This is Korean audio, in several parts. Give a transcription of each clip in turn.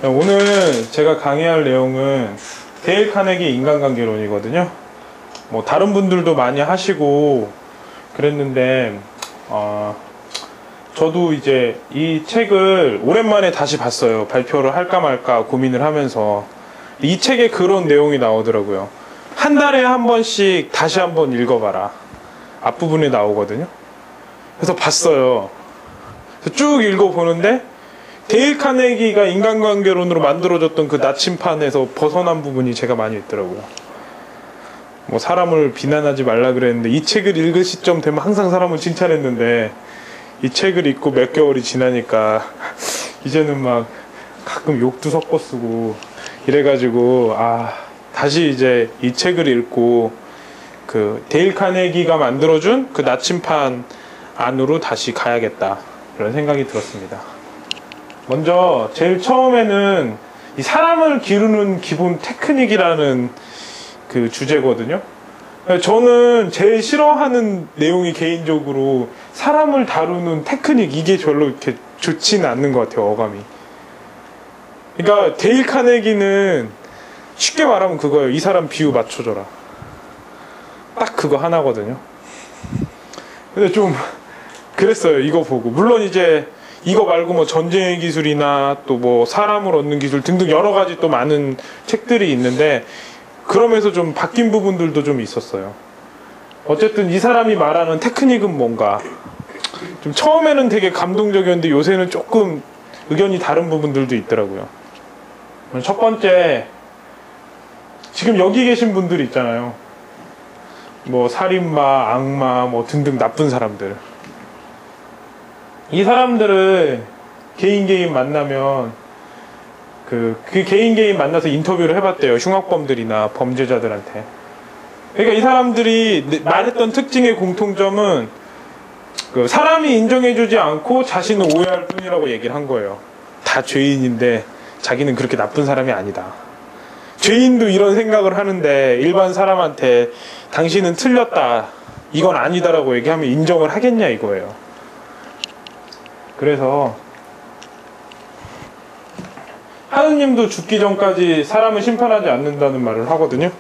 오늘 제가 강의할 내용은 데일 카네기 인간관계론이거든요. 뭐 다른 분들도 많이 하시고 그랬는데 저도 이제 이 책을 오랜만에 다시 봤어요. 발표를 할까 말까 고민을 하면서. 이 책에 그런 내용이 나오더라고요. 한 달에 한 번씩 다시 한번 읽어봐라. 앞부분에 나오거든요. 그래서 봤어요. 그래서 쭉 읽어보는데 데일 카네기가 인간관계론으로 만들어졌던 그 나침판에서 벗어난 부분이 제가 많이 있더라고요. 뭐 사람을 비난하지 말라 그랬는데 이 책을 읽을 시점 되면 항상 사람을 칭찬했는데 이 책을 읽고 몇 개월이 지나니까 이제는 막 가끔 욕도 섞어 쓰고 이래가지고 다시 이제 이 책을 읽고 그 데일 카네기가 만들어준 그 나침판 안으로 다시 가야겠다 이런 생각이 들었습니다. 먼저 제일 처음에는 이 사람을 기르는 기본 테크닉이라는 그 주제거든요. 저는 제일 싫어하는 내용이 개인적으로 사람을 다루는 테크닉, 이게 별로 이렇게 좋지는 않는 것 같아요, 어감이. 그러니까 데일 카네기는 쉽게 말하면 그거예요. 이 사람 비유 맞춰줘라. 딱 그거 하나거든요. 근데 좀 그랬어요, 이거 보고. 물론 이제 이거 말고 뭐 전쟁의 기술이나 또 뭐 사람을 얻는 기술 등등 여러 가지 또 많은 책들이 있는데 그러면서 좀 바뀐 부분들도 좀 있었어요. 어쨌든 이 사람이 말하는 테크닉은 뭔가 좀 처음에는 되게 감동적이었는데 요새는 조금 의견이 다른 부분들도 있더라고요. 첫 번째, 지금 여기 계신 분들 있잖아요. 뭐 살인마, 악마 뭐 등등 나쁜 사람들. 이 사람들을 개인 만나면 그 개인 만나서 인터뷰를 해봤대요. 흉악범들이나 범죄자들한테. 그러니까 이 사람들이 말했던 특징의 공통점은 그 사람이 인정해주지 않고 자신은 오해할 뿐이라고 얘기를 한 거예요. 다 죄인인데 자기는 그렇게 나쁜 사람이 아니다. 죄인도 이런 생각을 하는데 일반 사람한테 당신은 틀렸다, 이건 아니다라고 얘기하면 인정을 하겠냐 이거예요. 그래서 하느님도 죽기 전까지 사람을 심판하지 않는다는 말을 하거든요.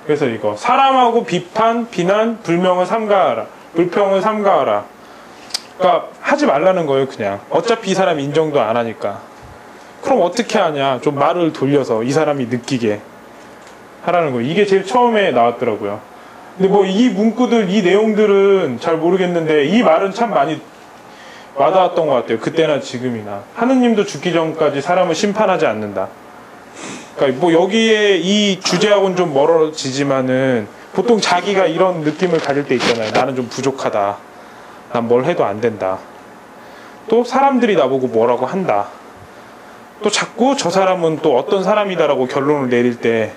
그래서 이거 사람하고 비판, 비난, 불평을 삼가하라. 그러니까 하지 말라는 거예요. 그냥 어차피 이 사람 인정도 안 하니까. 그럼 어떻게 하냐, 좀 말을 돌려서 이 사람이 느끼게 하라는 거예요. 이게 제일 처음에 나왔더라고요. 근데 뭐 이 문구들, 이 내용들은 잘 모르겠는데 이 말은 참 많이 와닿았던 것 같아요. 그때나 지금이나. 하느님도 죽기 전까지 사람을 심판하지 않는다. 그러니까 뭐 여기에 이 주제하고는 좀 멀어지지만은 보통 자기가 이런 느낌을 가질 때 있잖아요. 나는 좀 부족하다. 난 뭘 해도 안 된다. 또 사람들이 나보고 뭐라고 한다. 또 자꾸 저 사람은 또 어떤 사람이다라고 결론을 내릴 때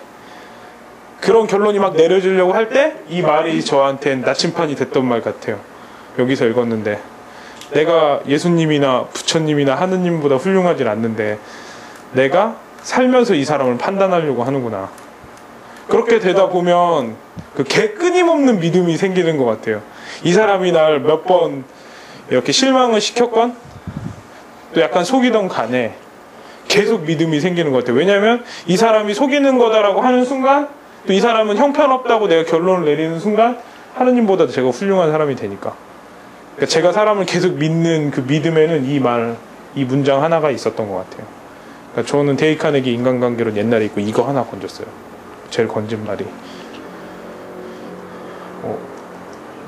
그런 결론이 막 내려지려고 할 때 이 말이 저한테는 나침판이 됐던 말 같아요. 여기서 읽었는데 내가 예수님이나 부처님이나 하느님보다 훌륭하진 않는데 내가 살면서 이 사람을 판단하려고 하는구나. 그렇게 되다 보면 그 개 끊임없는 믿음이 생기는 것 같아요. 이 사람이 날 몇 번 이렇게 실망을 시켰건 또 약간 속이던 간에 계속 믿음이 생기는 것 같아요. 왜냐하면 이 사람이 속이는 거다라고 하는 순간 또 이 사람은 형편없다고 내가 결론을 내리는 순간 하느님보다 제가 훌륭한 사람이 되니까. 그러니까 제가 사람을 계속 믿는 그 믿음에는 이 문장 하나가 있었던 것 같아요. 그러니까 저는 데일 카네기 인간관계론 옛날에 있고 이거 하나 건졌어요. 제일 건진 말이.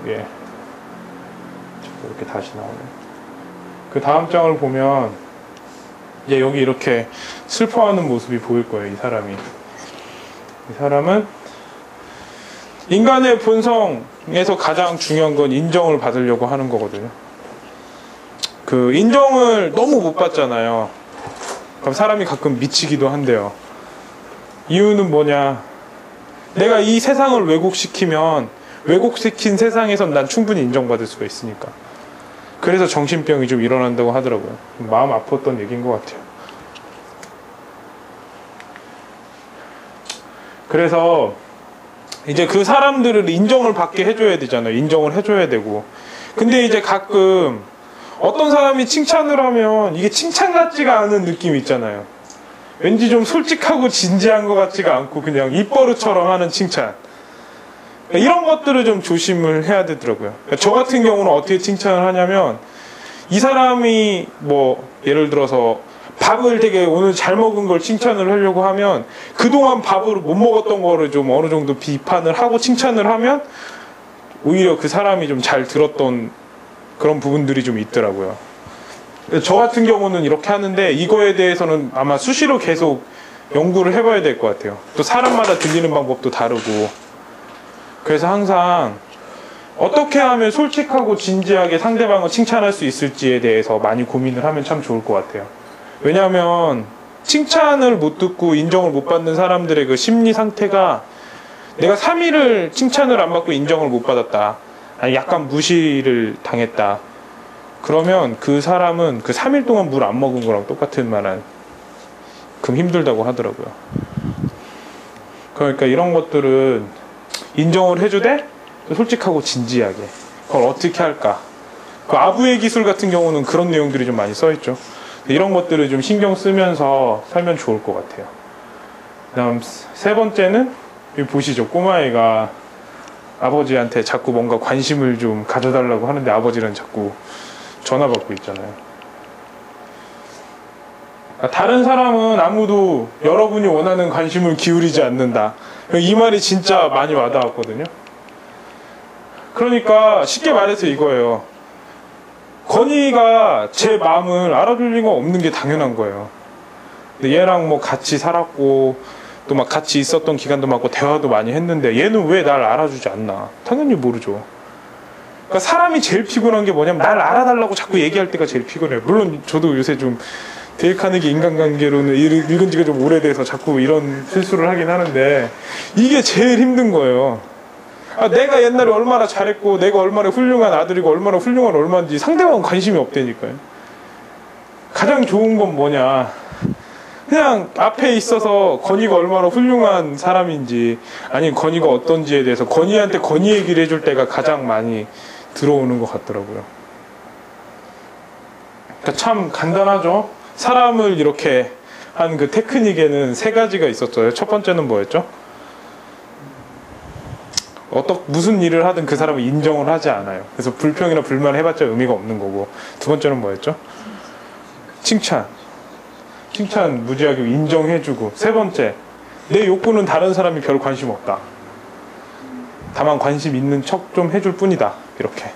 예. 이렇게 다시 나오네. 그 다음 장을 보면 이제 여기 이렇게 슬퍼하는 모습이 보일 거예요. 이 사람이. 이 사람은 인간의 본성에서 가장 중요한 건 인정을 받으려고 하는 거거든요. 그 인정을 너무 못 받잖아요. 그럼 사람이 가끔 미치기도 한대요. 이유는 뭐냐? 내가 이 세상을 왜곡시키면 왜곡시킨 세상에선 난 충분히 인정받을 수가 있으니까. 그래서 정신병이 좀 일어난다고 하더라고요. 마음 아팠던 얘기인 것 같아요. 그래서 이제 그 사람들을 인정을 받게 해줘야 되잖아요. 인정을 해줘야 되고. 근데 이제 가끔 어떤 사람이 칭찬을 하면 이게 칭찬 같지가 않은 느낌이 있잖아요. 왠지 좀 솔직하고 진지한 것 같지가 않고 그냥 입버릇처럼 하는 칭찬. 이런 것들을 좀 조심을 해야 되더라고요. 저 같은 경우는 어떻게 칭찬을 하냐면, 이 사람이 뭐 예를 들어서 밥을 되게 오늘 잘 먹은 걸 칭찬을 하려고 하면, 그동안 밥을 못 먹었던 거를 좀 어느 정도 비판을 하고 칭찬을 하면 오히려 그 사람이 좀 잘 들었던 그런 부분들이 좀 있더라고요. 저 같은 경우는 이렇게 하는데, 이거에 대해서는 아마 수시로 계속 연구를 해봐야 될 것 같아요. 또 사람마다 들리는 방법도 다르고. 그래서 항상 어떻게 하면 솔직하고 진지하게 상대방을 칭찬할 수 있을지에 대해서 많이 고민을 하면 참 좋을 것 같아요. 왜냐하면 칭찬을 못 듣고 인정을 못 받는 사람들의 그 심리 상태가, 내가 3일을 칭찬을 안 받고 인정을 못 받았다, 아니 약간 무시를 당했다, 그러면 그 사람은 그 3일 동안 물 안 먹은 거랑 똑같은 만한 금 힘들다고 하더라고요. 그러니까 이런 것들은 인정을 해주되 솔직하고 진지하게, 그걸 어떻게 할까. 그 아부의 기술 같은 경우는 그런 내용들이 좀 많이 써있죠. 이런 것들을 좀 신경 쓰면서 살면 좋을 것 같아요. 그다음 세 번째는, 여기 보시죠. 꼬마애가 아버지한테 자꾸 뭔가 관심을 좀 가져달라고 하는데 아버지는 자꾸 전화 받고 있잖아요. 다른 사람은 아무도 여러분이 원하는 관심을 기울이지 않는다. 이 말이 진짜 많이 와닿았거든요. 그러니까 쉽게 말해서 이거예요. 건이가 제 마음을 알아줄 리가 없는 게 당연한 거예요. 근데 얘랑 뭐 같이 살았고 또 막 같이 있었던 기간도 많고 대화도 많이 했는데 얘는 왜 날 알아주지 않나? 당연히 모르죠. 그러니까 사람이 제일 피곤한 게 뭐냐면, 날 알아달라고 자꾸 얘기할 때가 제일 피곤해요. 물론 저도 요새 좀 데일 카네기 인간관계론을 읽은 지가 좀 오래돼서 자꾸 이런 실수를 하긴 하는데, 이게 제일 힘든 거예요. 내가 옛날에 얼마나 잘했고 내가 얼마나 훌륭한 아들이고 얼마나 훌륭한 얼마인지 상대방은 관심이 없다니까요. 가장 좋은 건 뭐냐, 그냥 앞에 있어서 건이가 얼마나 훌륭한 사람인지, 아니면 건이가 어떤지에 대해서 건이한테 건이 얘기를 해줄 때가 가장 많이 들어오는 것 같더라고요. 그러니까 참 간단하죠. 사람을 이렇게 한 그 테크닉에는 3가지가 있었어요. 첫 번째는 뭐였죠? 무슨 일을 하든 그 사람을 인정을 하지 않아요. 그래서 불평이나 불만을 해봤자 의미가 없는 거고. 두 번째는 뭐였죠? 칭찬 무지하게 인정해주고. 세 번째, 내 욕구는 다른 사람이 별 관심 없다, 다만 관심 있는 척 좀 해줄 뿐이다, 이렇게.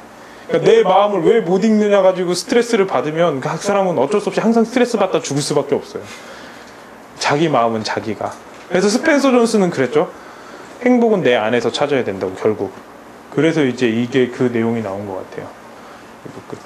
그러니까 내 마음을 왜 못 읽느냐 가지고 스트레스를 받으면 그 사람은 어쩔 수 없이 항상 스트레스 받다 죽을 수밖에 없어요. 자기 마음은 자기가. 그래서 스펜서 존스는 그랬죠. 행복은 내 안에서 찾아야 된다고, 결국. 그래서 이제 이게 그 내용이 나온 것 같아요. 이거 끝.